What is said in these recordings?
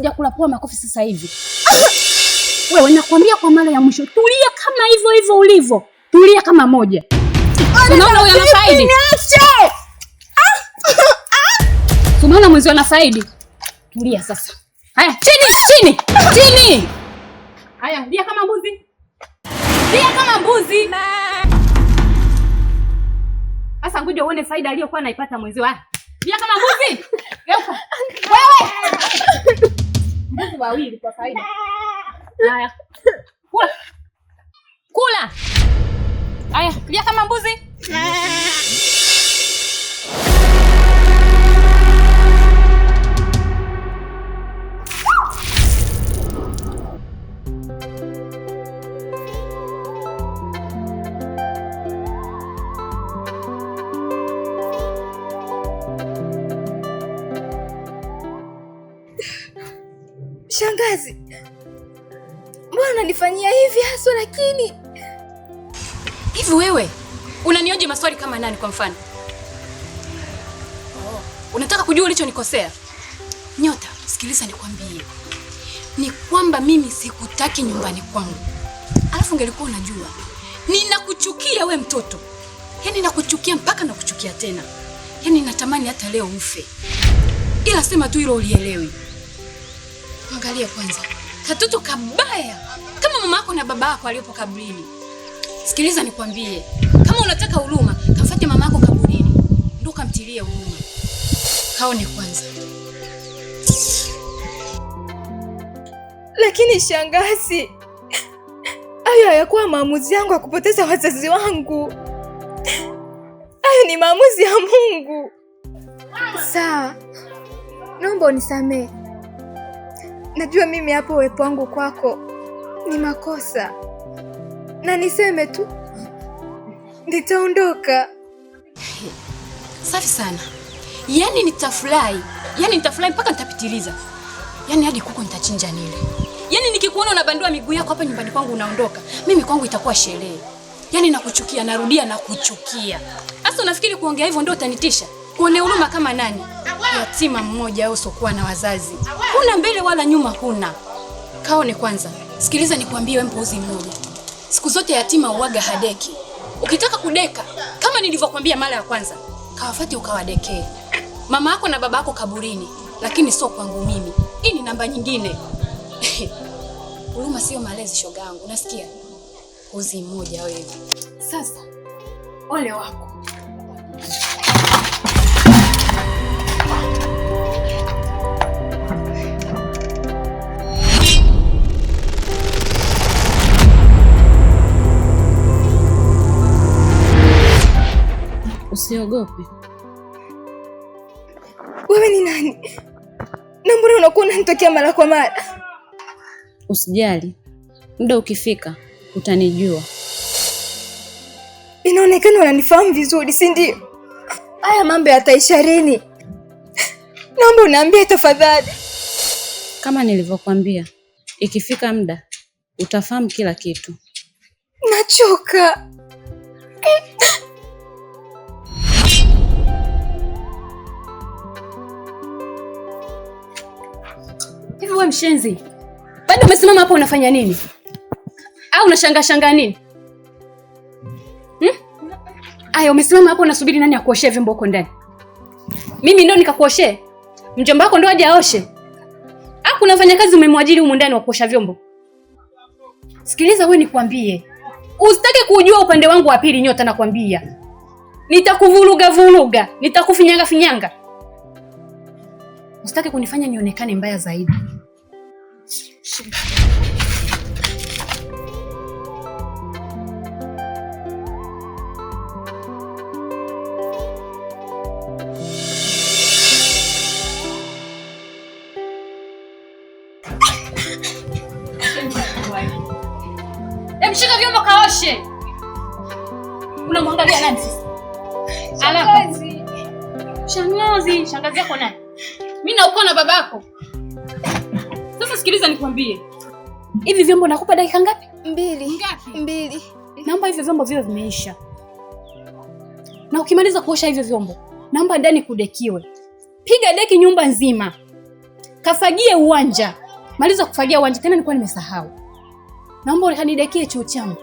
sijakulapua makofi sasa hivi. Wewe nakwambia kwa mara ya mwisho, tulia kama hivyo hivyo ulivyo. Tulia kama moja. Unaona huyu anafaidi? Unaona mwenzio anafaidi? Tulia sasa. Haya, chini. Haya, lia kama mbuzi. Sasa ngoja uone faida aliyokuwa anaipata mwenzio. Haya, lia kama mbuzi. Geuka. Wewe. Mbuzi wawili kwa faida. Haya. Kula. Haya, lia kama mbuzi. Shangazi, mbona unanifanyia hivi haswa? Lakini hivi wewe unanioje maswali kama nani kwa mfano? Unataka kujua ulichonikosea? Nyota, sikiliza nikwambie. Ni kwamba mimi sikutaki nyumbani kwangu. Alafu ungelikuwa unajua ninakuchukia we mtoto. Yaani nakuchukia mpaka nakuchukia tena. Yaani natamani hata leo ufe. Ila sema tu hilo ulielewi. Angalia kwanza. Katoto kabaya kama mama yako na baba yako aliyopo kaburini. Sikiliza nikwambie. Kama unataka huruma, kamfuate mama yako kaburini. Ndio kamtilie huruma. Kaone kwanza. Lakini shangazi, hayo hayakuwa maamuzi yangu ya kupoteza wazazi wangu. Hayo ni maamuzi ya Mungu. Sawa, naomba unisamehe. Najua mimi hapo uwepo wangu kwako ni makosa, na niseme tu nitaondoka. Safi sana. Yaani nitafurahi mpaka nitapitiliza. Yaani hadi kuku nitachinja nile. Yaani nikikuona unabandua miguu yako hapa nyumbani kwangu unaondoka, mimi kwangu itakuwa sherehe. Yaani nakuchukia, narudia nakuchukia. Sasa unafikiri kuongea hivyo ndio utanitisha? Kuone huruma kama nani? Yatima mmoja au usokuwa na wazazi. Huna mbele wala nyuma huna. Kaone kwanza. Sikiliza nikwambie wewe mpuuzi mmoja. Siku zote yatima uwaga hadeki. Ukitaka kudeka, kama nilivyokuambia mara ya kwanza, kawafuate ukawadekee. Mama yako na baba yako kaburini, lakini sio kwangu mimi. Hii ni namba nyingine. Huruma sio malezi shoga yangu, unasikia? Uzi mmoja wewe. Sasa ole wako. Usiogope. Wewe ni nani? Na mbona unakuwa unanitokea mara kwa mara? Usijali. Muda ukifika utanijua. Inaonekana unanifahamu vizuri, si ndio? Haya mambo yataisha lini? Naomba uniambie tafadhali. Kama nilivyokuambia, ikifika muda utafahamu kila kitu. Nachoka. Hivi wewe mshenzi, bado umesimama hapo unafanya nini? Au unashanga nini? Aya, umesimama hapo unasubiri nani akuoshee vyombo huko ndani? Mimi ndo nikakuoshee? Mjomba wako ndo aje aoshe? Au kuna wafanyakazi umemwajiri humu ndani wa kuosha vyombo? Sikiliza wewe nikwambie. Usitake kujua upande wangu wa pili Nyota, nakwambia. Nitakuvuruga, nitakufinyanga. Usitake kunifanya nionekane mbaya zaidi. Mshika vyombo kaoshe. Unamwangalia nani sasa? Shangazi yako nani? Mimi na uko na babako. Sasa sikiliza nikwambie. Hivi vyombo nakupa dakika ngapi? 2. Naomba hivi vyombo viwe vimeisha. Na ukimaliza kuosha hivyo vyombo, naomba ndani kudekiwe. Piga deki nyumba nzima. kafagie uwanja. Maliza kufagia uwanja, tena nilikuwa nimesahau. Naomba ukanidekie choo changu.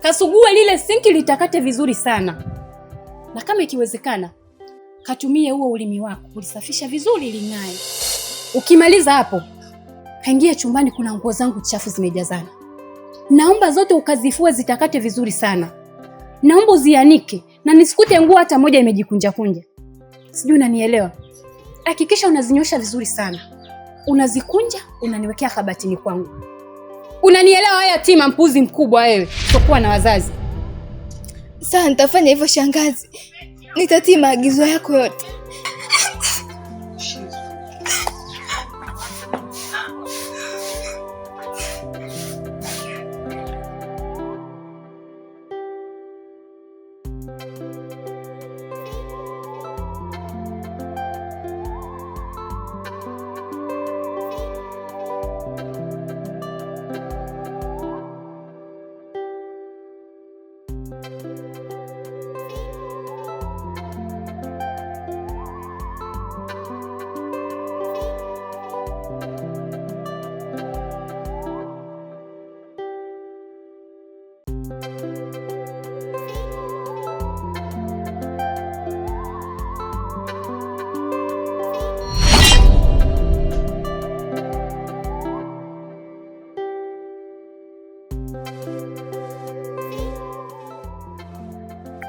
Kasugue lile sinki litakate vizuri sana. Na kama ikiwezekana, katumie huo ulimi wako kulisafisha vizuri ling'ae. Ukimaliza hapo, kaingie chumbani, kuna nguo zangu chafu zimejazana. Naomba zote ukazifue zitakate vizuri sana. Naomba uzianike na nisikute nguo hata moja imejikunja kunja. Sijui unanielewa? Hakikisha unazinyosha vizuri sana. Unazikunja, unaniwekea kabatini kwangu. Unanielewa haya Tima, mpuzi mkubwa wewe, usiokuwa na wazazi. Sawa, nitafanya hivyo shangazi. Nitatii maagizo yako yote.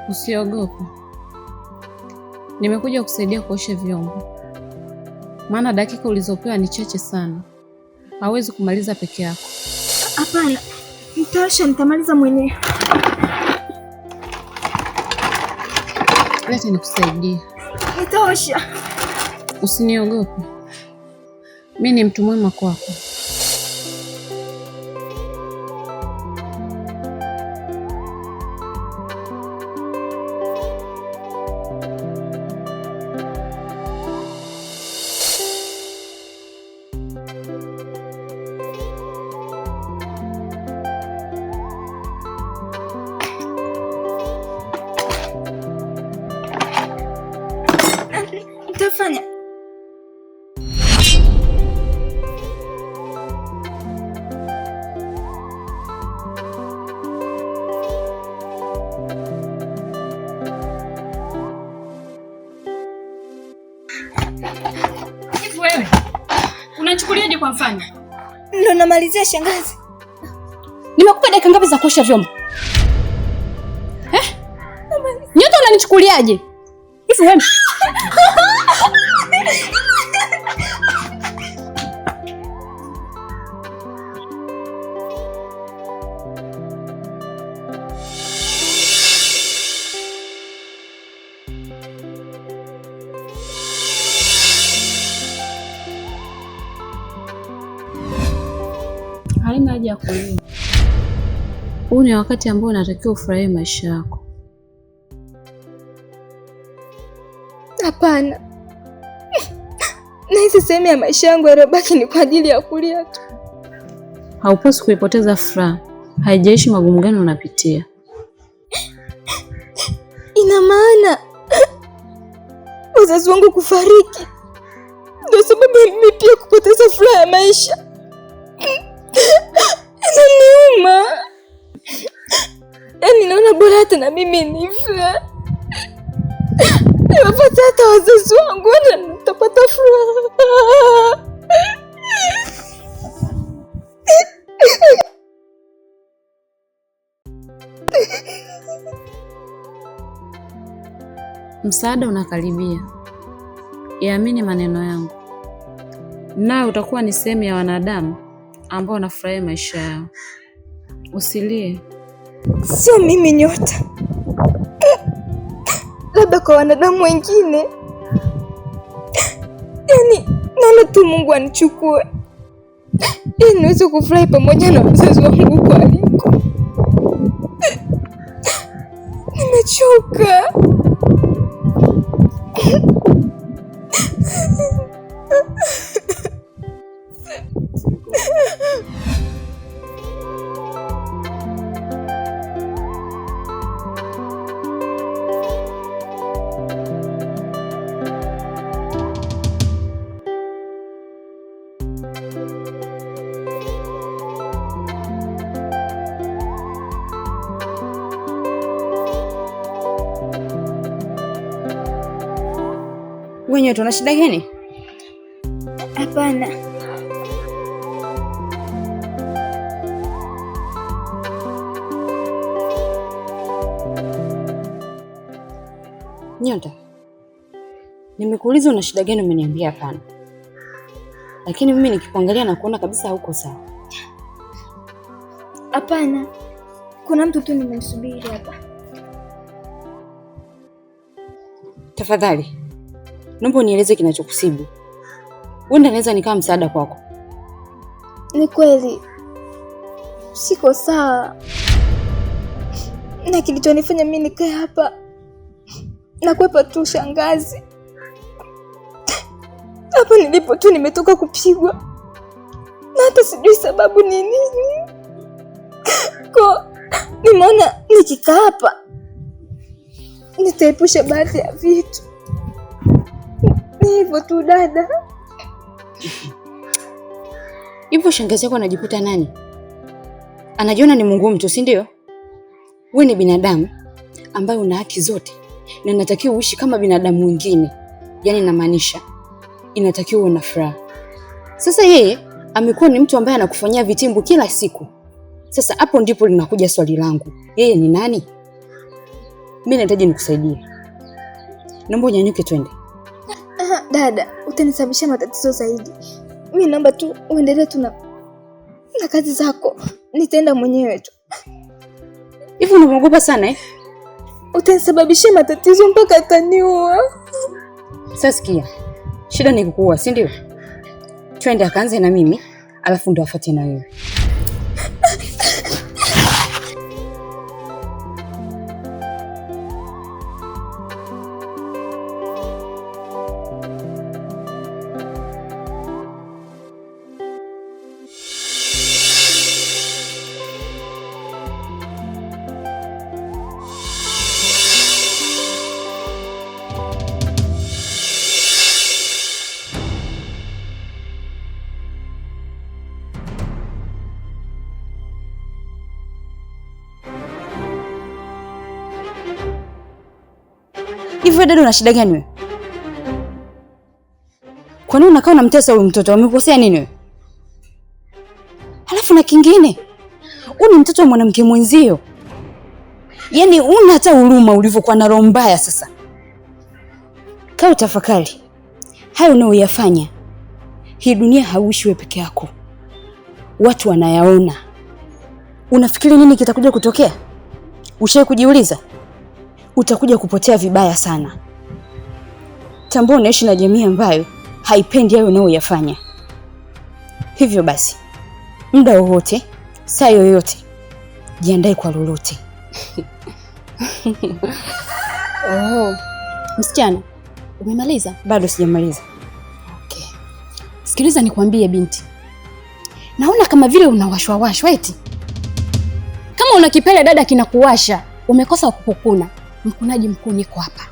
Usiogope. Nimekuja kusaidia kuosha vyombo. Maana dakika ulizopewa ni chache sana. Hawezi kumaliza peke yako. Hapana. Nitaosha, nitamaliza mwenyewe. Leta nikusaidie. Nitaosha. Usiniogope. Mimi ni mtu mwema kwako. Nitafanya. Hivi wewe unachukuliaje kwa mfano? Ndio namalizia shangazi. Nimekupa dakika ngapi za kuosha vyombo? Nyote unanichukuliaje? Hivi wewe Haina haja ya kulia. Huu ni wakati ambao unatakiwa ufurahie maisha yako. Hapana. Na hizi sehemu ya maisha yangu yaliyobaki ni kwa ajili ya kulia tu. Haupaswi kuipoteza furaha. Haijaishi magumu gani unapitia. Ina maana wazazi wangu kufariki ndio sababu mimi pia kupoteza furaha ya maisha. Inaniuma. Yaani naona bora hata na mimi nife. Niwapata hata wazazi wangu na nitapata furaha. Msaada unakaribia. Yaamini maneno yangu. Nawe utakuwa ni sehemu ya wanadamu ambao wanafurahia maisha yao. Usilie. Sio mimi Nyota. Labda kwa wanadamu wengine. Yaani naona tu Mungu anichukue ili niweze kufurahi pamoja na wazazi wangu kwa aliko. Nimechoka. Wewe una shida gani? Hapana. Nyota, nimekuuliza una shida gani, umeniambia hapana. Lakini mimi nikikuangalia na kuona kabisa hauko sawa. Hapana. Kuna mtu tu nimemsubiri hapa. Tafadhali, naomba unieleze kinachokusibu. Wenda naweza nikawa msaada kwako. Ni kweli siko sawa, na kilichonifanya mimi nikae hapa na kuepa tu shangazi. Hapa nilipo tu nimetoka kupigwa na hata sijui sababu ni nini. Kwa nimeona nikikaa hapa nitaepusha baadhi ya vitu. Ni hivyo tu dada. Hivyo shangazi yako anajikuta nani? Anajiona ni Mungu mtu, si ndio? Wewe ni binadamu ambaye una haki zote na inatakiwa uishi kama binadamu wengine. Yaani namaanisha inatakiwa uwe na furaha. Sasa yeye amekuwa ni mtu ambaye anakufanyia vitimbu kila siku. Sasa hapo ndipo linakuja swali langu. Yeye ni nani? Mimi nahitaji nikusaidie. Naomba unyanyuke twende. Dada, utanisababishia matatizo zaidi. Mimi naomba tu uendelee tu na kazi zako. Nitaenda mwenyewe tu. Hivi unaogopa sana eh? Utanisababishia matatizo mpaka ataniua. Sasa sikia. Shida ni kukuua, si ndio? Twende akaanze na mimi, alafu ndo afuate na wewe. Hivi dada una shida gani wewe? Kwa nini unakaa unamtesa huyu mtoto? Umekosea nini wewe? Halafu na kingine, huyu ni mtoto wa mwanamke mwenzio. Yaani una hata huruma ulivyokuwa na roho mbaya sasa. Kaa utafakari. Hayo unayoyafanya. Hii dunia hauishi wewe peke yako. Watu wanayaona. Unafikiri nini kitakuja kutokea? Ushawahi kujiuliza? Utakuja kupotea vibaya sana. Tambua unaishi na jamii ambayo haipendi hayo unayoyafanya. Hivyo basi, muda wowote, saa yoyote, jiandae kwa lolote. Oh, msichana, umemaliza? Bado sijamaliza. Okay. Sikiliza nikwambie binti. Naona kama vile unawashwa eti. Kama una kipele dada kinakuwasha, umekosa kukukuna. Mkunaji mkuu niko hapa.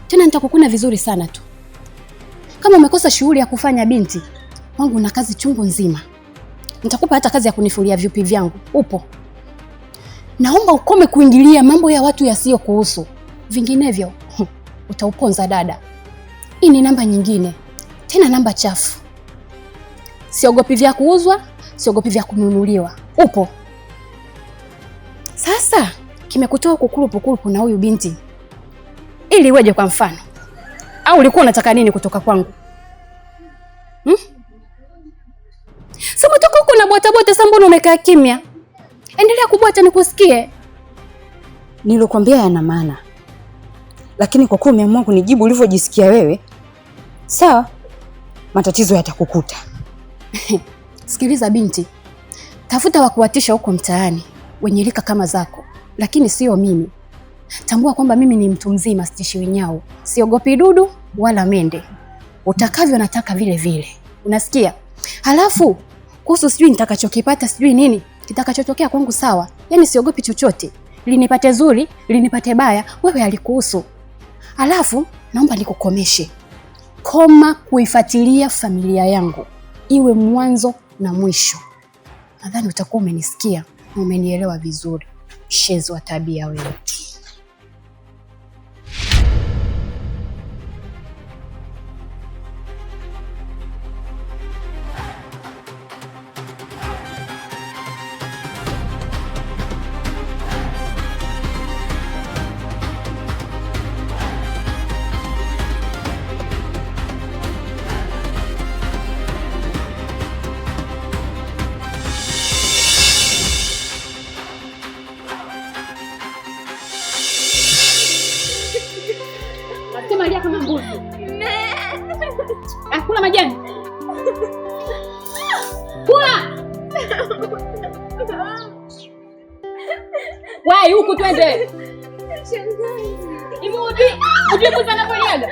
Tena nitakukuna vizuri sana tu. Kama umekosa shughuli ya kufanya binti, wangu na kazi chungu nzima. Nitakupa hata kazi ya kunifulia vipi vyangu. Upo. Naomba ukome kuingilia mambo ya watu yasiyo kuhusu. Vinginevyo, utauponza dada. Hii ni namba nyingine. Tena namba chafu. Siogopi vya kuuzwa, siogopi vya kununuliwa. Upo. Sasa kimekutoa kukurupukurupu na huyu binti. Ili weje kwa mfano. Au ulikuwa unataka nini kutoka kwangu? Sema toka huko na bwata sasa mbona umekaa kimya? Endelea kubwata nikusikie. Nilokuambia yana maana. Lakini kwa kuwa umeamua kunijibu ulivyojisikia wewe, sawa, matatizo yatakukuta. Sikiliza binti. Tafuta wa kuwatisha huko mtaani, wenye rika kama zako, lakini sio mimi. Tambua kwamba mimi ni mtu mzima, sitishiwi nyao. Siogopi dudu wala mende. Utakavyo nataka vile vile. Unasikia? Halafu kuhusu sijui nitakachokipata sijui nini, kitakachotokea kwangu sawa. Yaani siogopi chochote. Linipate zuri, linipate baya, wewe alikuhusu. Halafu naomba nikukomeshe. Koma kuifuatilia familia yangu. Iwe mwanzo na mwisho. Nadhani utakuwa umenisikia na umenielewa vizuri. Shezo wa tabia wewe. Nimesema lia kama mbuzi. Kula majani. Kula. Wai huku twende. Hivi ujue mbuzi anapoliaga?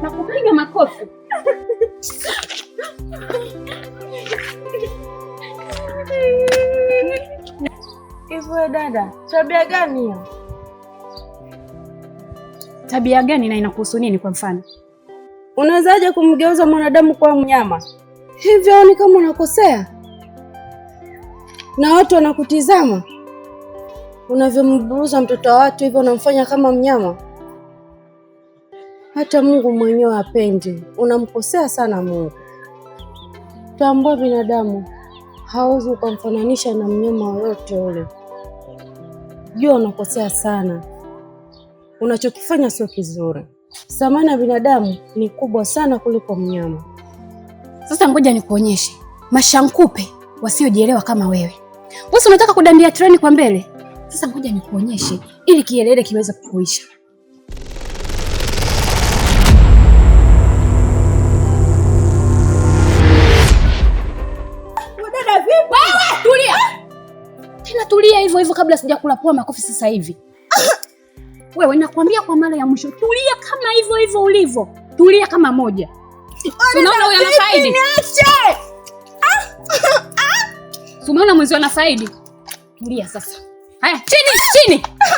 Nakupiga makofi. Hivyo dada, tabia gani hiyo? Tabia gani na inakuhusu nini kwa mfano? Unawezaje kumgeuza mwanadamu kuwa mnyama? Hivyo ni kama unakosea. Na watu wanakutizama. Unavyomburuza mtoto wa watu hivyo unamfanya kama mnyama. Hata Mungu mwenyewe hapendi. Unamkosea sana Mungu. Tambua binadamu hauwezi kumfananisha na mnyama yoyote ule. Jua unakosea sana. Unachokifanya sio kizuri. Thamani ya binadamu ni kubwa sana kuliko mnyama. Sasa ngoja nikuonyeshe mashankupe wasiojielewa kama wewe. Wewe unataka kudandia treni kwa mbele? Sasa ngoja nikuonyeshe ili kielele kiweze kukuisha. Dada vipi? Wewe tulia. Tena tulia hivyo hivyo kabla sijakulapua makofi sasa hivi. Wewe nakwambia kwa mara ya mwisho tulia kama hivyo hivyo ulivyo. Tulia kama moja. Unaona huyu anafaidi? Niache. Umeona mwenzi anafaidi? Tulia sasa. Haya,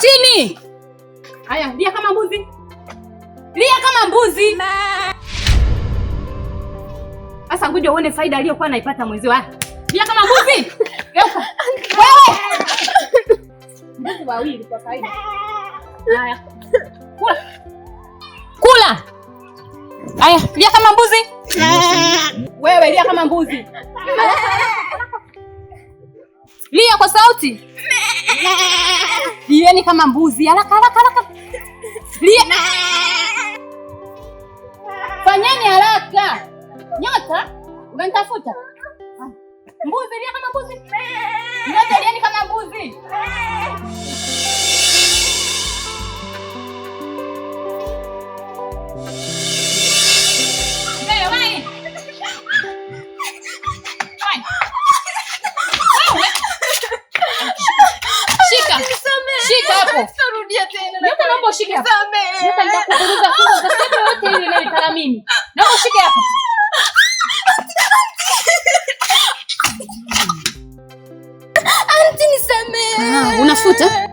chini. Haya, lia kama mbuzi. Lia kama mbuzi. Sasa ngoja uone faida aliyokuwa anaipata mwenzi wake. Lia kama mbuzi. Geuka. Wewe. Mbuzi wawili kwa faida. Haya. Kula. Haya, lia kama mbuzi. Wewe lia kama mbuzi. Lia kwa sauti. Lieni kama mbuzi. Haraka. Lia. Fanyeni haraka. Nyota, unanitafuta? Mbuzi lia kama mbuzi. Nyota lieni kama mbuzi. Shika hapo. Sitarudia tena. Nyota naomba ushike hapo. Nyota nitakukuruza funga sasa yote ile inaitala mimi. Naomba ushike hapo. Anti nisamee. Unafuta?